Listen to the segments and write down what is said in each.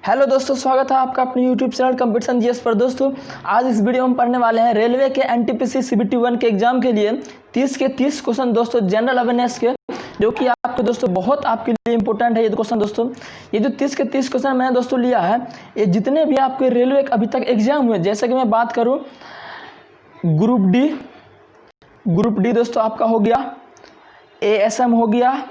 Hello दोस्तों, स्वागत है आपका अपने यूट्यूब चैनल कंपटीशन जीएस पर। दोस्तों आज इस वीडियो में पढ़ने वाले हैं रेलवे के एनटीपीसी सीबीटी 1 के एग्जाम के लिए 30 के 30 क्वेश्चन दोस्तों जनरल अवेयरनेस के, जो कि आपके दोस्तों बहुत आपके लिए इंपॉर्टेंट है। ये क्वेश्चन दोस्तों, ये जो 30 के 30 क्वेश्चन मैंने दोस्तों लिया है, ये जितने भी आपके रेलवे के अभी तक एग्जाम हुए, जैसे कि मैं बात करूँ ग्रुप डी दोस्तों आपका हो गया, एएसएम हो गया,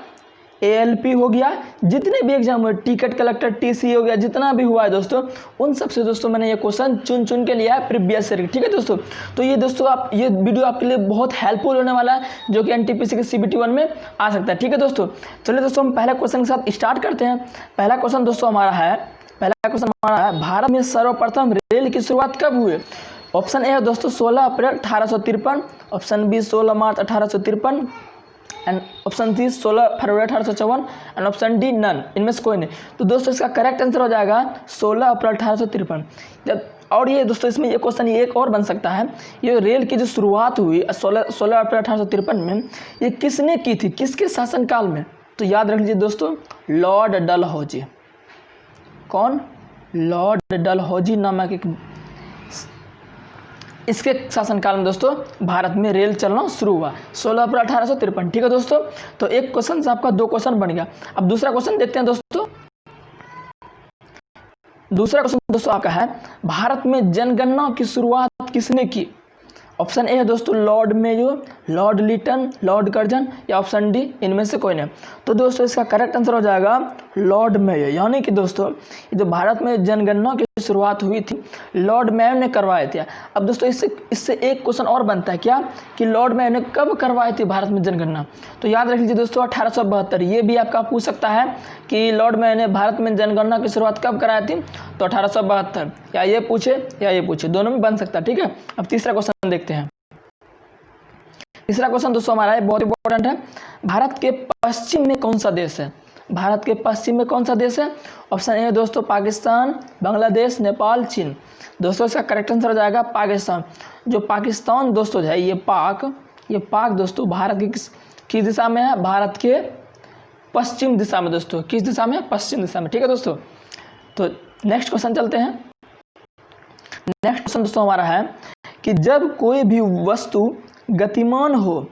एएलपी हो गया, जितने भी एग्जाम हुए, टिकट कलेक्टर टीसी हो गया, जितना भी हुआ है दोस्तों, उन सबसे दोस्तों मैंने ये क्वेश्चन चुन के लिया है प्रीवियस ईयर। ठीक है दोस्तों, तो ये दोस्तों आप ये वीडियो आपके लिए बहुत हेल्पफुल होने वाला है, जो कि एनटीपीसी के सीबीटी 1 में आ सकता है। ठीक है दोस्तों, चलिए दोस्तों हम पहले क्वेश्चन के साथ स्टार्ट करते हैं। पहला क्वेश्चन दोस्तों हमारा है, भारत में सर्वप्रथम रेल की शुरुआत कब हुई? ऑप्शन ए है दोस्तों 16 April 1853, option B 16 March 1853, and option C 16 फरवरी 1854, एंड ऑप्शन डी नन, इनमें से कोई नहीं। तो दोस्तों इसका करेक्ट आंसर हो जाएगा 16 अप्रैल 1853। जब और ये दोस्तों इसमें ये क्वेश्चन एक और बन सकता है, ये रेल की जो शुरुआत हुई 16 अप्रैल 1853 में, ये किसने की थी, किसके शासनकाल में? तो याद रख लीजिए दोस्तों, लॉर्ड डलहौजी। कौन? लॉर्ड डलहौजी नामक एक, इसके शासनकाल में दोस्तों भारत में रेल चलना शुरू हुआ 16 अप्रैल 1853। ठीक है दोस्तों, तो एक क्वेश्चन से आपका 2 क्वेश्चन बन गया। अब दूसरा क्वेश्चन देखते हैं दोस्तों। दूसरा क्वेश्चन दोस्तों आपका है, भारत में जनगणना की शुरुआत किसने की? ऑप्शन ए है दोस्तों lord Mayo, lord Lytton, lord Curzon, या ऑप्शन डी इनमें से कोई नहीं। तो दोस्तों इसका करेक्ट आंसर हो जाएगा लॉर्ड मेयो। यानी कि दोस्तों ये जो भारत में जनगणना की शुरुआत हुई थी, लॉर्ड मेयो ने करवाए थे। अब दोस्तों इससे एक क्वेश्चन और बनता है क्या, कि लॉर्ड मेयो ने कब करवाई थी भारत में जनगणना? तो याद रख लीजिए दोस्तों 1872। ये भी आपका पूछ सकता है कि लॉर्ड मेयो ने भारत में जनगणना की शुरुआत कब कराई थी? तो 1872, या ये पूछे, दोनों में बन सकता है। ठीक है, अब तीसरा क्वेश्चन देखते हैं। तीसरा क्वेश्चन दोस्तों हमारा है, बहुत इंपॉर्टेंट है। भारत के पश्चिम में कौन सा देश है? भारत के पश्चिम में कौन सा देश है? ऑप्शन ए दोस्तों पाकिस्तान, बांग्लादेश, नेपाल, चीन। दोस्तों इसका करेक्ट आंसर हो जाएगा पाकिस्तान। जो पाकिस्तान दोस्तों है, ये पाक दोस्तों भारत की किस दिशा में है? भारत के पश्चिम दिशा में दोस्तों। किस दिशा में? पश्चिम दिशा में। ठीक है दोस्तों, तो नेक्स्ट क्वेश्चन चलते हैं। नेक्स्ट क्वेश्चन दोस्तों हमारा है कि जब कोई भी वस्तु गतिमान हो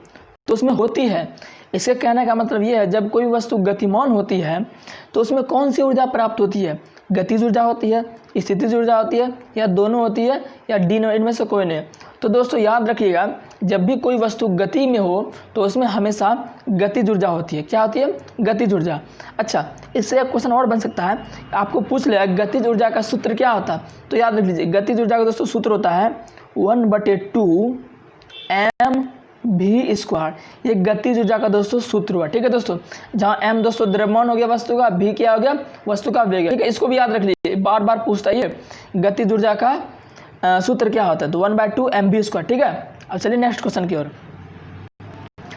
तो उसमें होती है, इसके कहने का मतलब ये है, जब कोई वस्तु गतिमान होती है तो उसमें कौन सी ऊर्जा प्राप्त होती है? गतिज ऊर्जा होती है, स्थितिज ऊर्जा होती है, या दोनों होती है, या डी इनमें से कोई नहीं। तो दोस्तों याद रखिएगा, जब भी कोई वस्तु गति में हो तो उसमें हमेशा गतिज ऊर्जा होती है। क्या होती है? गतिज ऊर्जा। अच्छा, इससे एक क्वेश्चन और बन सकता है, आपको पूछ लिया गतिज ऊर्जा का सूत्र क्या होता है? तो याद रख लीजिए, गतिज ऊर्जा का दोस्तों सूत्र होता है 1/2 mv²। ये गतिज ऊर्जा का दोस्तों सूत्र हुआ। ठीक है दोस्तों, जहाँ m दोस्तों द्रव्यमान हो गया वस्तु का, v क्या हो गया? वस्तु का वेग। ठीक है, इसको भी याद रख लीजिए, बार बार पूछता है ये गतिज ऊर्जा का सूत्र क्या होता है? तो 1/2 mv²। ठीक है, अब चलिए नेक्स्ट क्वेश्चन की ओर।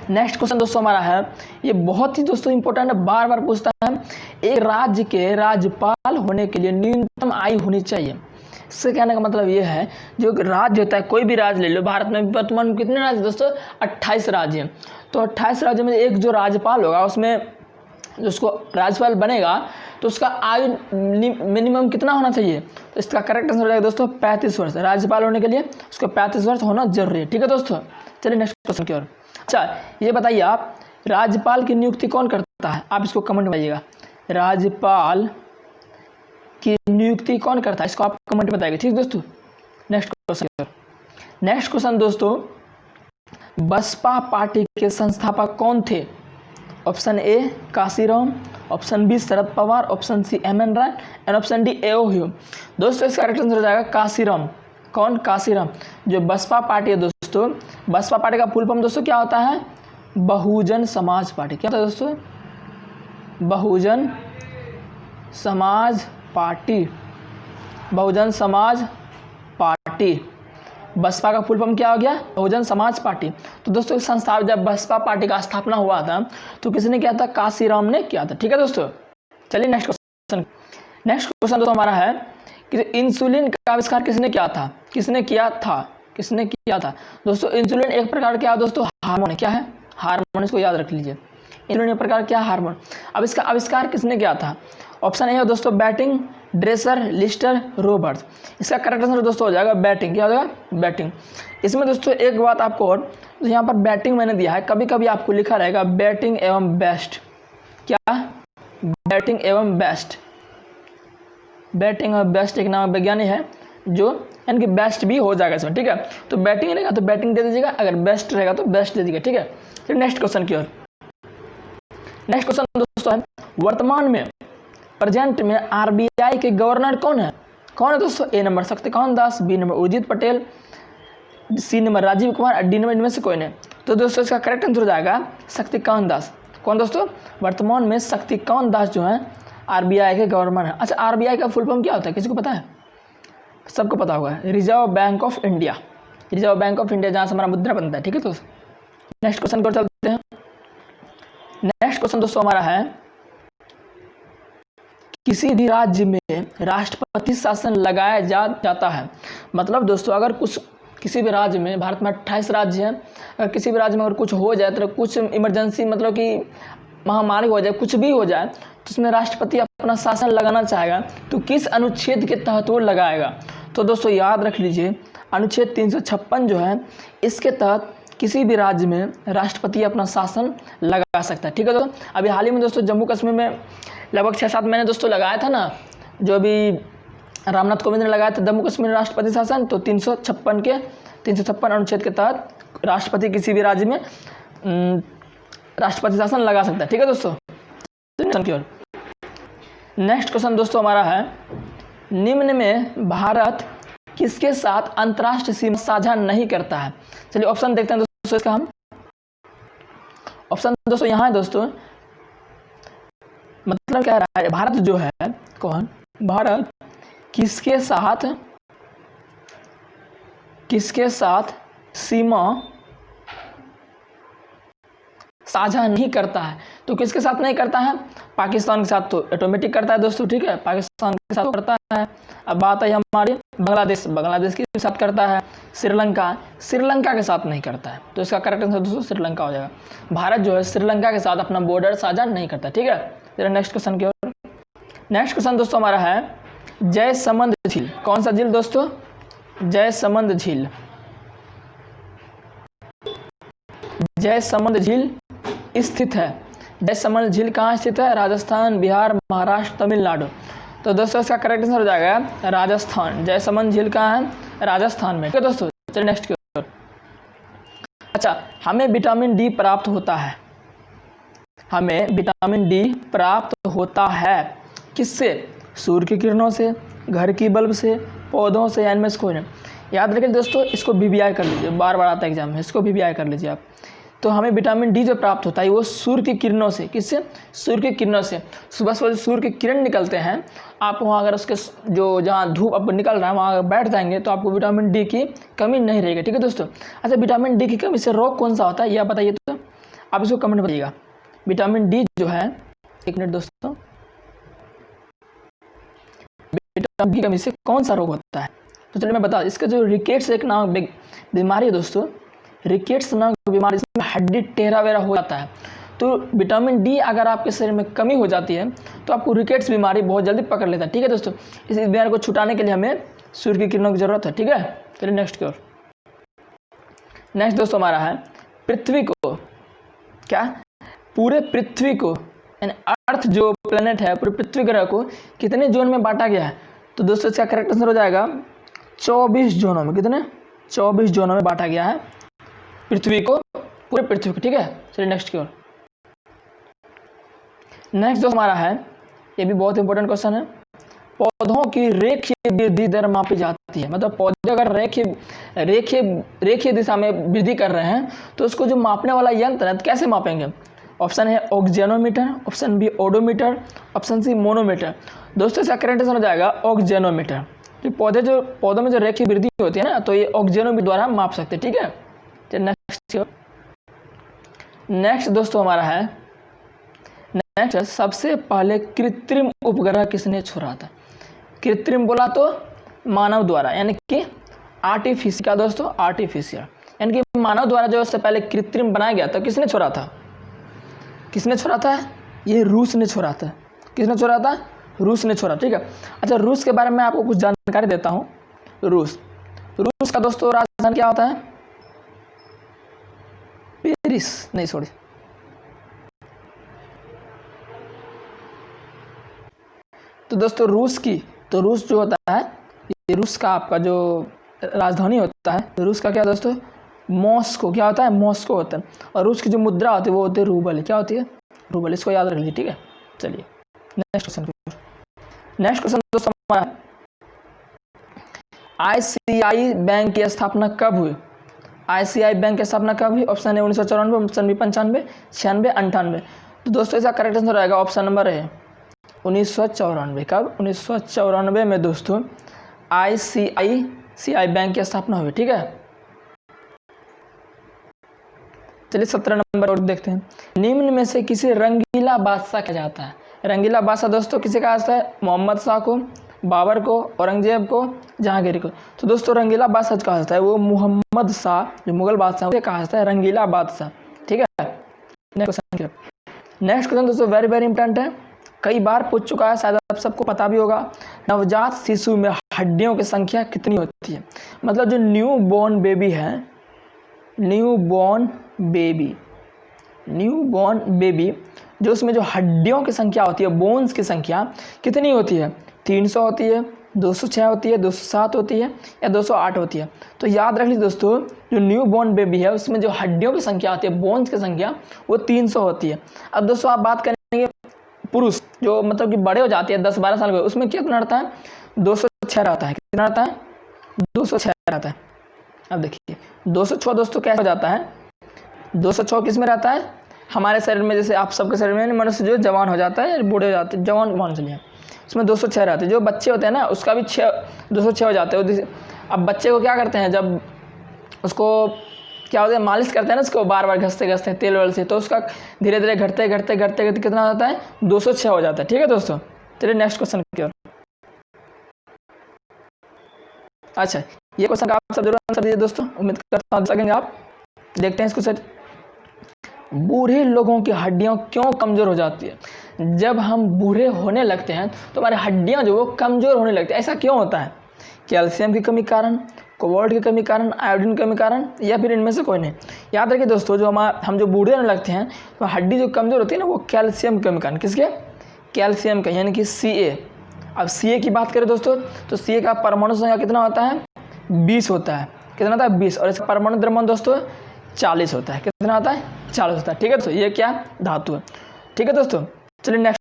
नेक्स्ट क्वेश्चन दोस्तों हमारा है, ये बहुत ही दोस्तों इंपॉर्टेंट है, बार बार पूछता है। एक राज्य के राज्यपाल होने के लिए न्यूनतम आयु होनी चाहिए। इससे कहने का मतलब ये है, जो राज्य होता है, कोई भी राज्य ले लो, भारत में वर्तमान कितने राज्य दोस्तों? 28 राज्य हैं। तो 28 राज्यों में एक जो राज्यपाल होगा, उसमें जो उसको राज्यपाल बनेगा, तो उसका आयु मिनिमम कितना होना चाहिए? तो इसका करेक्ट आंसर हो जाएगा दोस्तों 35 वर्ष। राज्यपाल होने के लिए उसको 35 वर्ष होना जरूरी है। ठीक है दोस्तों, चलिए नेक्स्ट क्वेश्चन की ओर। अच्छा, ये बताइए आप, राज्यपाल की नियुक्ति कौन करता है? आप इसको कमेंट में बताइएगा, राज्यपाल की नियुक्ति कौन करता है? इसको आप कमेंट में बताइएगा। ठीक दोस्तों, नेक्स्ट क्वेश्चन दोस्तों, बसपा पार्टी के संस्थापक कौन थे? Option A Kashiram, option B Sharad Pawar, option C M N. Roy, and option D A O. Hume. दोस्तों इसका करेक्ट आंसर हो जाएगा काशीराम। कौन? काशीराम। जो बसपा पार्टी है दोस्तों, बसपा पार्टी का फुल फॉर्म दोस्तों क्या होता है? बहुजन समाज पार्टी। क्या होता है दोस्तों? बहुजन समाज पार्टी। बहुजन समाज पार्टी, बसपा का फुल फॉर्म क्या हो गया? बहुजन समाज पार्टी। तो दोस्तों इस संस्था, जब बसपा पार्टी का स्थापना हुआ था तो किसने किया था? काशीराम ने किया था। ठीक है दोस्तों, चलिए नेक्स्ट क्वेश्चन दोस्तों हमारा है कि इंसुलिन का आविष्कार किसने किया था? किसने किया था दोस्तों? इंसुलिन एक प्रकार क्या है दोस्तों? हार्मोन है। क्या है? हार्मोन। इसको याद रख लीजिए, इंसुलिन एक प्रकार क्या? हार्मोन। अब इसका आविष्कार किसने किया था? ऑप्शन ए है दोस्तों ड्रेसर, लिस्टर, रॉबर्ट्स। इसका करेक्ट आंसर दोस्तों हो जाएगा बैटिंग। क्या हो जाएगा? बैटिंग। इसमें दोस्तों एक बात आपको और, तो यहाँ पर बैटिंग मैंने दिया है, कभी कभी आपको लिखा रहेगा बैटिंग एवं बेस्ट। क्या? बैटिंग एवं बेस्ट। बैटिंग और बेस्ट एक नाम वैज्ञानिक है जो यानी कि बेस्ट भी हो जाएगा इसमें, ठीक है। तो बैटिंग रहेगा तो बैटिंग दे दीजिएगा, अगर बेस्ट रहेगा तो बेस्ट दे दीजिएगा, ठीक है। फिर नेक्स्ट क्वेश्चन की ओर। नेक्स्ट क्वेश्चन दोस्तों है, वर्तमान में प्रेजेंट में आरबीआई के गवर्नर कौन है? कौन है दोस्तों? A number Shaktikanta Das, B number Urjit Patel, C number Rajiv Kumar, D number इनमें से कोई नहीं। तो दोस्तों इसका करेक्ट आंसर हो जाएगा शक्तिकांत दास। कौन दोस्तों? वर्तमान में शक्तिकांत दास जो है आरबीआई के गवर्नर है। अच्छा, आरबीआई का फुल फॉर्म क्या होता है, किसी को पता है? सबको पता होगा, reserve bank of India. Reserve bank of India, जहाँ से हमारा मुद्रा बनता है, ठीक है। तो नेक्स्ट क्वेश्चन को चलते हैं। नेक्स्ट क्वेश्चन दोस्तों हमारा है, किसी भी राज्य में राष्ट्रपति शासन लगाया जाता है। मतलब दोस्तों अगर कुछ किसी भी राज्य में, भारत में 28 राज्य हैं, अगर किसी भी राज्य में अगर कुछ हो जाए तो कुछ इमरजेंसी मतलब कि महामारी हो जाए, कुछ भी हो जाए, तो उसमें राष्ट्रपति अपना शासन लगाना चाहेगा तो किस अनुच्छेद के तहत वो लगाएगा? तो दोस्तों याद रख लीजिए, अनुच्छेद 356 जो है, इसके तहत किसी भी राज्य में राष्ट्रपति अपना शासन लगा सकता है, ठीक है। दोस्तों अभी हाल ही में दोस्तों जम्मू कश्मीर में लगभग 6-7 महीने दोस्तों लगाया था ना, जो अभी रामनाथ कोविंद ने लगाया था जम्मू कश्मीर राष्ट्रपति शासन, तो 356 अनुच्छेद के तहत राष्ट्रपति किसी भी राज्य में राष्ट्रपति शासन लगा सकता है, ठीक है दोस्तों। नेक्स्ट क्वेश्चन दोस्तों हमारा है, निम्न में भारत किसके साथ अंतर्राष्ट्रीय सीमा साझा नहीं करता है? चलिए ऑप्शन देखते हैं दोस्तों इसका हम। ऑप्शन दोस्तों यहाँ है दोस्तों, मतलब क्या रहा है, भारत जो है कौन, भारत किसके साथ सीमा साझा नहीं करता है? तो किसके साथ नहीं करता है? पाकिस्तान के साथ तो ऑटोमेटिक करता है दोस्तों, ठीक है, पाकिस्तान के साथ करता है। अब बात है हमारी बांग्लादेश के साथ करता है, श्रीलंका के साथ नहीं करता है। तो इसका करेक्ट आंसर दोस्तों श्रीलंका हो जाएगा। भारत जो है श्रीलंका के साथ अपना बॉर्डर साझा नहीं करता, ठीक है। फिर नेक्स्ट क्वेश्चन की ओर। नेक्स्ट क्वेश्चन दोस्तों हमारा है, जयसमंद झील, कौन सा झील दोस्तों? जयसमंद झील। जयसमंद झील स्थित है। जयसमंद झील कहाँ स्थित है? राजस्थान, बिहार, महाराष्ट्र, तमिलनाडु। तो दोस्तों इसका करेक्ट आंसर हो जाएगा राजस्थान। जयसमंद झील कहाँ है? राजस्थान में, ठीक है दोस्तों। चलिए नेक्स्ट की ओर। अच्छा, हमें विटामिन डी प्राप्त होता है। हमें विटामिन डी प्राप्त होता है किससे? सूर्य की किरणों से, घर की बल्ब से, पौधों से, या इनमें से कोई नहीं। याद रखिए दोस्तों, इसको VBI कर लीजिए, बार बार आता है एग्जाम में, इसको VBI कर लीजिए आप। तो हमें विटामिन डी जो प्राप्त होता है वो सूर्य की किरणों से। किससे? सूर्य की किरणों से। सुबह सुबह सूर्य की किरण निकलते हैं, आप वहाँ अगर उसके जो जहाँ धूप अब निकल रहा है वहाँ अगर बैठ जाएंगे तो आपको विटामिन डी की कमी नहीं रहेगी, ठीक है दोस्तों। अच्छा, विटामिन डी की कमी से रोग कौन सा होता है यह बताइए, तो आप इसको कमेंट बताइएगा। विटामिन डी जो है, एक मिनट दोस्तों, विटामिन डी की कमी से कौन सा रोग होता है? तो चलिए मैं बता, इसका जो रिकेट्स एक नाम बीमारी है दोस्तों, रिकेट्स नामक बीमारी, इसमें हड्डी टेढ़ा वेरा हो जाता है। तो विटामिन डी अगर आपके शरीर में कमी हो जाती है तो आपको रिकेट्स बीमारी बहुत जल्दी पकड़ लेता है, ठीक है दोस्तों। इस बीमारी को छुटाने के लिए हमें सूर्य की किरणों की जरूरत है, ठीक है। चलिए नेक्स्ट की ओर। नेक्स्ट दोस्तों हमारा है, पृथ्वी को क्या, पूरे पृथ्वी को यानी अर्थ जो प्लेनेट है, पूरे पृथ्वी ग्रह को कितने जोन में बांटा गया है? तो दोस्तों इसका करेक्ट आंसर हो जाएगा 24 जोनों में। कितने? 24 जोनों में बांटा गया है पृथ्वी को, पूरे पृथ्वी को, ठीक है। चलिए नेक्स्ट की ओर। नेक्स्ट जो हमारा है, ये भी बहुत इंपॉर्टेंट क्वेश्चन है, पौधों की रेखीय वृद्धि दर मापी जाती है। मतलब पौधे अगर रेखीय दिशा में वृद्धि कर रहे हैं तो उसको जो मापने वाला यंत्र है तो कैसे मापेंगे? ऑप्शन है auxanometer, option B odometer, option C manometer. दोस्तों इसका करेक्ट आंसर हो जाएगा ऑक्जेनोमीटर। तो पौधों में जो रेखीय वृद्धि होती है ना, तो ये ऑक्जेनोमीटर द्वारा हम माप सकते हैं, ठीक है। नेक्स्ट दोस्तों हमारा है, नेक्स्ट सबसे पहले कृत्रिम उपग्रह किसने छोड़ा था? कृत्रिम बोला तो मानव द्वारा, यानी कि आर्टिफिशियल दोस्तों, आर्टिफिशियल यानी कि मानव द्वारा जो उससे पहले कृत्रिम बनाया गया था, किसने छोड़ा था? किसने छोड़ा था? ये रूस ने छोड़ा था। किसने छोड़ा था? रूस ने छोड़ा, ठीक है। अच्छा, रूस के बारे में आपको कुछ जानकारी देता हूँ। रूस का दोस्तों राजधानी क्या होता है? पेरिस नहीं, सॉरी, तो दोस्तों रूस जो होता है, ये रूस का आपका जो राजधानी होता है, रूस का क्या दोस्तों? मॉस्को। क्या होता है? मॉस्को होता है। और रूस की जो मुद्रा होती है वो होती है रूबल। क्या होती है? रूबल। इसको याद रख लीजिए, ठीक है। चलिए नेक्स्ट क्वेश्चन दोस्तों हमारा, आईसीआई बैंक की स्थापना कब हुई? आईसीआई बैंक की स्थापना कब हुई? ऑप्शन है 1994, ऑप्शन बी 95, 96, 98। तो दोस्तों इसका करेक्ट आंसर रहेगा ऑप्शन नंबर है 1994। कब? 1994 में दोस्तों आईसीआई बैंक की स्थापना हुई, ठीक है। चलिए 17 नंबर और देखते हैं। निम्न में से किसे रंगीला बादशाह कहा जाता है? रंगीला बादशाह दोस्तों किसे कहा जाता है? मोहम्मद शाह को, बाबर को, औरंगजेब को, जहांगीर को। तो दोस्तों रंगीला बादशाह कहा जाता है वो मोहम्मद शाह, जो मुगल बादशाह उसे कहा जाता है रंगीला बादशाह, ठीक है। नेक्स्ट क्वेश्चन दोस्तों वेरी वेरी इंपॉर्टेंट है, कई बार पूछ चुका है, शायद आप सबको पता भी होगा। नवजात शिशु में हड्डियों की संख्या कितनी होती है? मतलब जो न्यू बॉर्न बेबी जो उसमें जो हड्डियों की संख्या होती है, बोन्स की संख्या कितनी होती है? 300 होती है, 206 होती है, 207 होती है या 208 होती है? तो याद रख लीजिए दोस्तों, जो न्यू बॉर्न बेबी है उसमें जो हड्डियों की संख्या होती है, बोन्स की संख्या, वो 300 होती है। अब दोस्तों आप बात करेंगे पुरुष जो मतलब कि बड़े हो जाते हैं 10-12 साल के, उसमें कितना रहता है? 206 रहता है। कितना रहता है? 206 रहता है। अब देखिए 206 दोस्तों कैसे हो जाता है? 206 किस में रहता है? हमारे शरीर में, जैसे आप सबके शरीर में मनुष्य जो जवान हो जाता है, बूढ़े हो जाते हैं, जवान मान चलिए, उसमें 206 रहते हैं। जो बच्चे होते हैं ना उसका भी 206 हो जाते हैं। अब बच्चे को क्या करते हैं, जब उसको क्या होता है, मालिश करते हैं ना उसको, बार बार घसते तेल वेल से, तो उसका धीरे धीरे घटते कितना हो जाता है? 206 हो जाता है, ठीक है दोस्तों। चलिए नेक्स्ट क्वेश्चन की ओर। अच्छा, ये क्वेश्चन आप सब जरूर आंसर दीजिए दोस्तों, उम्मीद करता हूं सकेंगे आप। देखते हैं इसको सर। बूढ़े लोगों की हड्डियां क्यों कमजोर हो जाती है? जब हम बूढ़े होने लगते हैं तो हमारी हड्डियां जो वो कमजोर होने लगती है। ऐसा क्यों होता है? कैल्शियम की कमी कारण, कोबाल्ट की कमी कारण, आयोडीन की कमी कारण, या फिर इनमें से कोई नहीं? याद रखिए दोस्तों, जो हम जो बूढ़े होने लगते हैं तो हड्डी जो कमजोर होती है ना, वो कैल्शियम की कमी कारण। किसके? कैल्शियम का, यानी कि Ca। अब Ca की बात करें दोस्तों तो Ca का परमाणु संख्या कितना होता है? 20 होता है। कितना होता है? 20। और इसका परमाणु द्रव्यमान दोस्तों 40 होता है। कितना होता है? 40 होता है, ठीक है दोस्तों। ये क्या धातु है, ठीक है दोस्तों। चलिए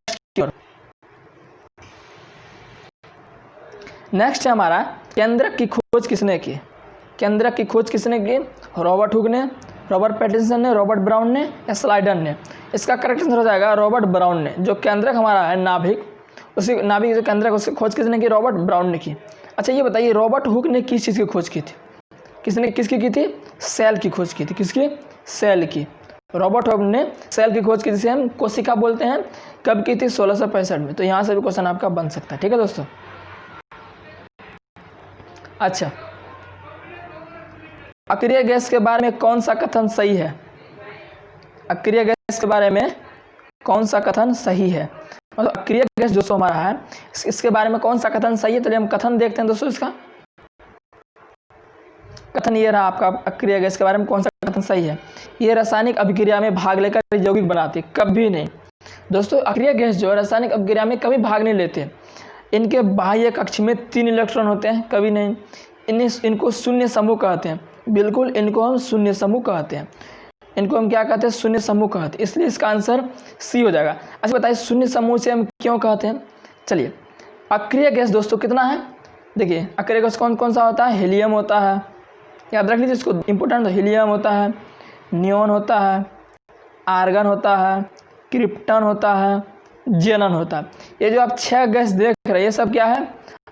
नेक्स्ट है हमारा, केंद्रक की खोज किसने की? केंद्रक की खोज किसने की? रॉबर्ट हुक ने, रॉबर्ट पैटिंसन ने, रॉबर्ट ब्राउन ने या स्लाइडन ने? इसका करेक्ट आंसर हो जाएगा रॉबर्ट ब्राउन ने। जो केंद्रक हमारा है नाभिक, उसी नाभिक जो केंद्रक उसकी खोज किसने की? रॉबर्ट ब्राउन ने की। अच्छा ये बताइए, रॉबर्ट हुक ने किस चीज़ की खोज की थी? किसकी की थी? सेल की खोज की थी। किसकी? सेल की। रॉबर्ट हुक ने सेल की खोज की, जिसे हम कोशिका बोलते हैं। कब की थी? 1665 में। तो यहाँ से भी क्वेश्चन आपका बन सकता है, ठीक है दोस्तों। अच्छा, अक्रिय गैस के बारे में कौन सा कथन सही है? अक्रिय गैस के बारे में कौन सा कथन सही है? मतलब अक्रिय गैस दोस्तों हमारा है, इसके बारे में कौन सा कथन सही है? चलिए हम कथन देखते हैं दोस्तों। इसका कथन ये रहा आपका, अक्रिय गैस के बारे में कौन सा कथन सही है? ये रासायनिक अभिक्रिया में भाग लेकर यौगिक बनाती है। कभी नहीं दोस्तों, अक्रिय गैस जो रासायनिक अभिक्रिया में कभी भाग नहीं लेते। इनके बाह्य कक्ष में 3 इलेक्ट्रॉन होते हैं, कभी नहीं। इनको शून्य समूह कहते हैं। बिल्कुल, इनको हम शून्य समूह कहते हैं। इनको हम क्या कहते हैं? शून्य समूह कहते हैं। इसलिए इसका आंसर सी हो जाएगा। अच्छा बताइए, शून्य समूह से हम क्यों कहते हैं? चलिए, अक्रिय गैस दोस्तों कितना है? देखिए, अक्रिय गैस कौन कौन सा होता है? हीलियम होता है, याद रख लीजिए इसको, इंपॉर्टेंट। हीलियम होता है, नियॉन होता है, आर्गन होता है, क्रिप्टन होता है, जेनन होता है। ये जो आप 6 गैस देख रहे हैं, ये सब क्या है?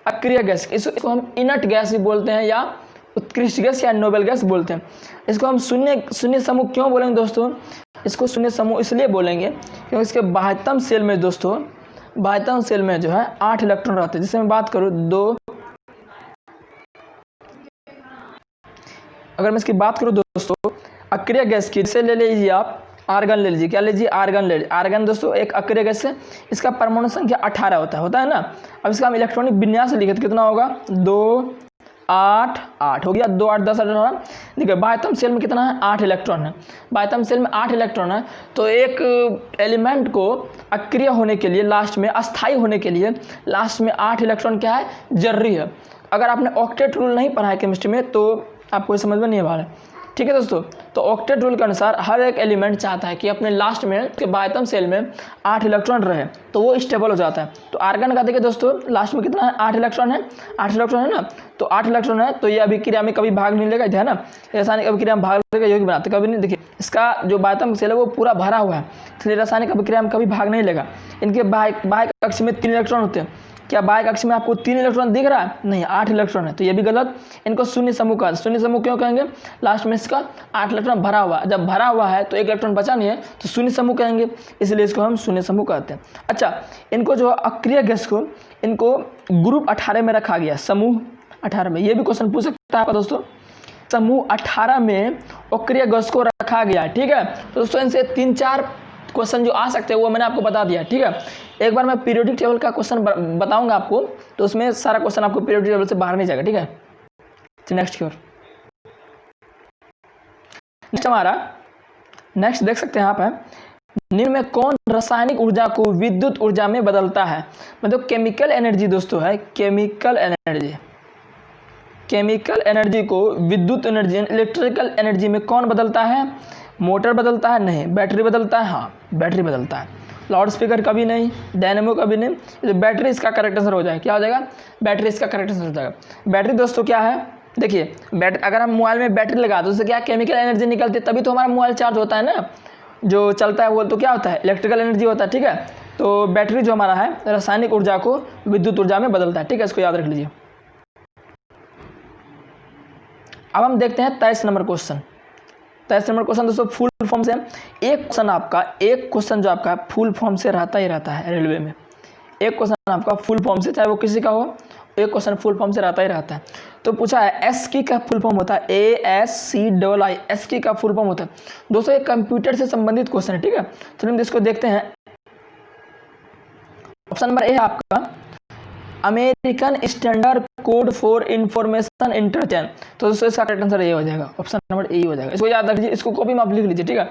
अक्रिय गैस। इसको हम इनर्ट गैस भी बोलते हैं, या उत्कृष्ट गैस, या नोबेल गैस बोलते हैं। इसको हम शून्य समूह क्यों बोलेंगे दोस्तों? इसको शून्य समूह इसलिए बोलेंगे क्योंकि इसके बाह्यतम सेल में दोस्तों, बाह्यतम सेल में जो है 8 इलेक्ट्रॉन रहते हैं। जिससे मैं बात करूँ 2, अगर मैं इसकी बात करूँ दोस्तों अक्रिय गैस की, जैसे ले लीजिए आप आर्गन ले लीजिए, क्या लीजिए, आर्गन ले लीजिए। आर्गन दोस्तों एक अक्रिय गैस है, इसका परमाणु संख्या 18 होता है ना। अब इसका हम इलेक्ट्रॉनिक विन्यास लिखे तो कितना होगा, 2 8 8 हो गया, 2 8 10 18। देखिए बाह्यतम सेल में कितना है, 8 इलेक्ट्रॉन है। बाह्यतम सेल में 8 इलेक्ट्रॉन है, तो एक एलिमेंट को अक्रिय होने के लिए, लास्ट में अस्थायी होने के लिए लास्ट में 8 इलेक्ट्रॉन क्या है, जरूरी है। अगर आपने ऑक्टेट रूल नहीं पढ़ा है केमिस्ट्री में तो आपको समझ में नहीं आ रहा है, ठीक है दोस्तों। तो ऑक्टेट रूल के अनुसार हर एक एलिमेंट चाहता है कि अपने लास्ट में के बाह्यतम सेल में 8 इलेक्ट्रॉन रहे, तो वो स्टेबल हो जाता है। तो आर्गन का देखिए दोस्तों लास्ट में कितना है, 8 इलेक्ट्रॉन है, 8 इलेक्ट्रॉन है ना। तो 8 इलेक्ट्रॉन है, तो ये अभिक्रिया में कभी भाग नहीं लेगा, है ना। रासायनिक अभिक्रिया में भाग लेगा, योग्य बनाते कभी नहीं। देखिए इसका जो बाह्यतम सेल है वो पूरा भरा हुआ है, इसलिए रासायनिक अभिक्रिया में कभी भाग नहीं लेगा। इनके बाह्य कक्ष में 3 इलेक्ट्रॉन होते हैं। क्या बाह्य कक्ष में आपको 3 इलेक्ट्रॉन दिख रहा है, नहीं 8 इलेक्ट्रॉन है, तो ये भी गलत। इनको शून्य समूह का, शून्य समूह क्यों कहेंगे, लास्ट में इसका 8 इलेक्ट्रॉन भरा हुआ, जब भरा हुआ है तो 1 इलेक्ट्रॉन बचा नहीं है तो शून्य समूह कहेंगे, इसलिए इसको हम शून्य समूह कहते हैं। अच्छा, इनको जो अक्रिय गैस को इनको ग्रुप 18 में रखा गया, समूह 18 में। ये भी क्वेश्चन पूछ सकता है दोस्तों, समूह 18 में अक्रिय गैस को रखा गया, ठीक है। तो दोस्तों इनसे 3-4 क्वेश्चन जो आ सकते हैं वो मैंने आपको बता दिया, ठीक है। एक बार मैं पीरियोडिक टेबल का क्वेश्चन बताऊंगा आपको, तो उसमें सारा क्वेश्चन आपको पीरियोडिक टेबल से बाहर नहीं जाएगा, ठीक है। नेक्स्ट की ओर, नेक्स्ट हमारा नेक्स्ट देख सकते हैं आप है, निम्न में कौन रासायनिक ऊर्जा को विद्युत ऊर्जा में बदलता है। मतलब केमिकल एनर्जी दोस्तों है, केमिकल एनर्जी, केमिकल एनर्जी को विद्युत एनर्जी, इलेक्ट्रिकल एनर्जी में कौन बदलता है, मोटर बदलता है, नहीं बैटरी बदलता है, हाँ बैटरी बदलता है। लाउड स्पीकर कभी नहीं, डायनेमो कभी नहीं, तो बैटरी इसका करेक्ट आंसर हो जाएगा, क्या हो जाएगा, बैटरी इसका करेक्ट आंसर हो जाएगा। बैटरी दोस्तों क्या है, देखिए बैटरी, अगर हम मोबाइल में बैटरी लगा दो उससे क्या केमिकल एनर्जी निकलती है, तभी तो हमारा मोबाइल चार्ज होता है ना, जो चलता है वो तो क्या होता है, इलेक्ट्रिकल एनर्जी होता है, ठीक है। तो बैटरी जो हमारा है रासायनिक ऊर्जा को विद्युत ऊर्जा में बदलता है, ठीक है, इसको याद रख लीजिए। अब हम देखते हैं 23 नंबर क्वेश्चन। 23 नंबर क्वेश्चन दोस्तों फुल फॉर्म से, एक क्वेश्चन जो आपका फुल फॉर्म से रहता ही रहता है रेलवे में। एक क्वेश्चन आपका फुल फॉर्म से, चाहे वो किसी का हो, एक क्वेश्चन फुल फॉर्म से रहता ही रहता है। तो पूछा है एसकी का फुल फॉर्म होता है ASCII, एसकी का फुल फॉर्म होता है दोस्तों, एक कंप्यूटर से संबंधित क्वेश्चन है, ठीक है। चलिए हम इसको देखते हैं। ऑप्शन नंबर ए है आपका American standard code for information interchange, तो दोस्तों इसका करेक्ट आंसर ये हो जाएगा, ऑप्शन नंबर ए हो जाएगा। इसको याद रख लीजिए, इसको कॉपी में आप लिख लीजिए, ठीक है।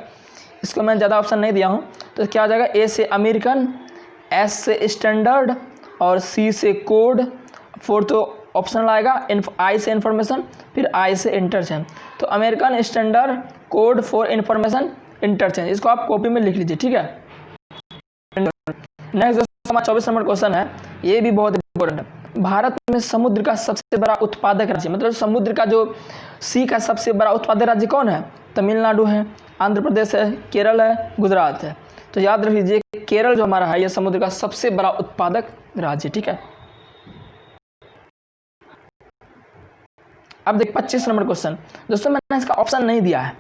इसको मैं ज़्यादा ऑप्शन नहीं दिया हूँ, तो क्या हो जाएगा, ए से अमेरिकन, एस से स्टैंडर्ड और सी से कोड, फोर्थ ऑप्शन आएगा आई से इंफॉर्मेशन, फिर आई से इंटरचेंज। तो American standard code for information interchange, इसको आप कॉपी में लिख लीजिए, ठीक है। नेक्स्ट हमारा 24 नंबर क्वेश्चन है, ये भी बहुत इंपॉर्टेंट है। भारत में समुद्र का सबसे बड़ा उत्पादक राज्य, मतलब समुद्र का जो सी का सबसे बड़ा उत्पादक राज्य कौन है, तमिलनाडु है, आंध्र प्रदेश है, केरल है, गुजरात है। तो याद रख लीजिए केरल जो हमारा है ये समुद्र का सबसे बड़ा उत्पादक राज्य, ठीक है। अब देख 25 नंबर क्वेश्चन दोस्तों, मैंने इसका ऑप्शन नहीं दिया है,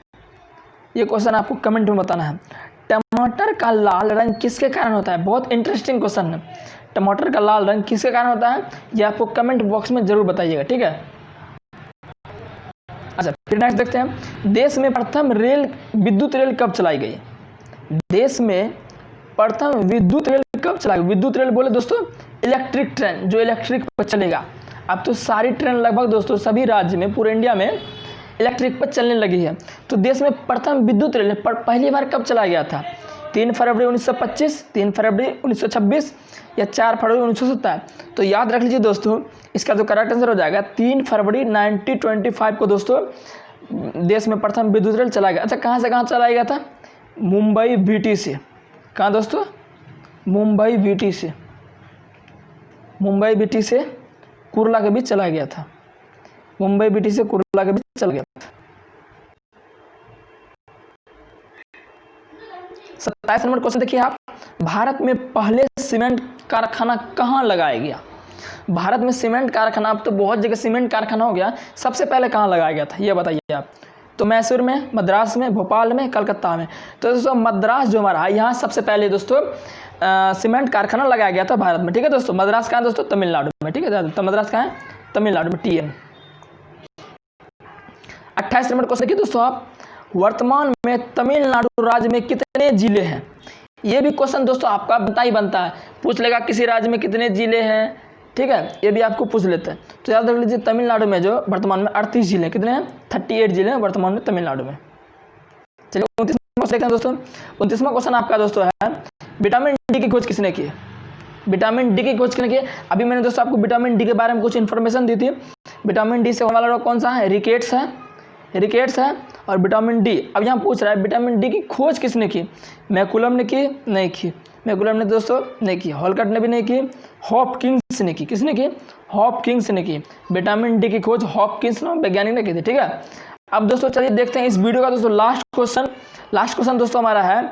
ये क्वेश्चन आपको कमेंट में बताना है। टमाटर का लाल रंग किसके कारण होता है, बहुत इंटरेस्टिंग क्वेश्चन है। टमाटर का लाल रंग किसके कारण होता है, ये आपको कमेंट बॉक्स में जरूर बताइएगा, ठीक है। अच्छा फिर नेक्स्ट देखते हैं, देश में प्रथम विद्युत रेल कब चलाई गई। देश में प्रथम विद्युत रेल कब चलाई गई। विद्युत रेल बोले दोस्तों इलेक्ट्रिक ट्रेन, जो इलेक्ट्रिक पर चलेगा। अब तो सारी ट्रेन लगभग दोस्तों सभी राज्य में, पूरे इंडिया में इलेक्ट्रिक पर चलने लगी है। तो देश में प्रथम विद्युत रेल पहली बार कब चलाया गया था, 3 फरवरी 1925, 3 फरवरी 1926 या 4 फरवरी 1970। तो याद रख लीजिए दोस्तों, इसका जो करेक्ट आंसर हो जाएगा 3 फरवरी 1925 को दोस्तों देश में प्रथम विद्युत रेल चलाया गया। अच्छा कहाँ से कहाँ चलाया गया था, मुंबई VT से, कहाँ दोस्तों, मुंबई VT से, मुंबई VT से कुर्ला के बीच चलाया गया था, मुंबई VT से कुर्ला के बीच चला गया था। 27 नंबर क्वेश्चन देखिए आप, भारत में पहले सीमेंट कारखाना कहाँ लगाया गया। भारत में सीमेंट कारखाना, अब तो बहुत जगह सीमेंट कारखाना हो गया, सबसे पहले कहाँ लगाया गया था ये बताइए आप। तो मैसूर में, मद्रास में, भोपाल में, कलकत्ता में। तो दोस्तों मद्रास जो हमारा है यहाँ सबसे पहले दोस्तों सीमेंट कारखाना लगाया गया था भारत में, ठीक है दोस्तों। मद्रास कहाँ है दोस्तों, तमिलनाडु में, ठीक है। तो मद्रास कहाँ है, तमिलनाडु में, TN। 28 नंबर क्वेश्चन देखिए दोस्तों आप, वर्तमान में तमिलनाडु राज्य में कितने जिले हैं। ये भी क्वेश्चन दोस्तों आपका बनता ही बनता है, पूछ लेगा किसी राज्य में कितने जिले हैं, ठीक है, ये भी आपको पूछ लेते हैं। तो याद रख लीजिए तमिलनाडु में जो वर्तमान में 38 जिले, कितने हैं, 38 जिले हैं वर्तमान में तमिलनाडु में। चलिए 29वां क्वेश्चन दोस्तों, 29वां क्वेश्चन आपका दोस्तों है विटामिन डी की खोज किसने की। विटामिन डी की खोज किसने की। अभी मैंने दोस्तों आपको विटामिन डी के बारे में कुछ इन्फॉर्मेशन दी थी। विटामिन डी से होने वाला रोग कौन सा है, रिकेट्स है, रिकेट्स है और विटामिन डी। अब यहाँ पूछ रहा है विटामिन डी की खोज किसने की। मैकुलम ने की, नहीं की, मैकुलम ने दोस्तों नहीं की, हॉलकट ने भी नहीं की, हॉपकिंस ने की। किसने की, हॉपकिंस ने की। विटामिन डी की खोज हॉपकिंस नाम वैज्ञानिक ने की थी, ठीक है। अब दोस्तों चलिए देखते हैं इस वीडियो का दोस्तों लास्ट क्वेश्चन दोस्तों हमारा है,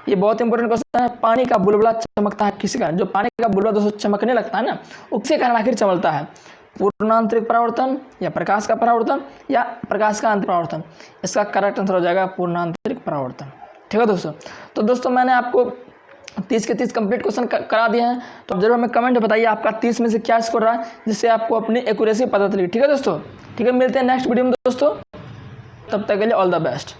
ये बहुत इंपॉर्टेंट क्वेश्चन है। पानी का बुलबुला चमकता है किसी कारण। जो पानी का बुलबुला दोस्तों चमकने लगता है ना, उसके कारण आखिर चमकता है, पूर्णांतरिक परावर्तन या प्रकाश का परावर्तन या प्रकाश का अंतरावर्तन। इसका करेक्ट आंसर हो जाएगा पूर्णांतरिक परावर्तन, ठीक है दोस्तों। तो दोस्तों मैंने आपको 30 के 30 कंप्लीट क्वेश्चन करा दिए हैं। तो अब जरूर हमें कमेंट बताइए आपका 30 में से क्या स्कोर रहा है, जिससे आपको अपनी एक्यूरेसी पता चलेगी, ठीक है दोस्तों। ठीक है, मिलते हैं नेक्स्ट वीडियो में दोस्तों, तब तक के लिए ऑल द बेस्ट।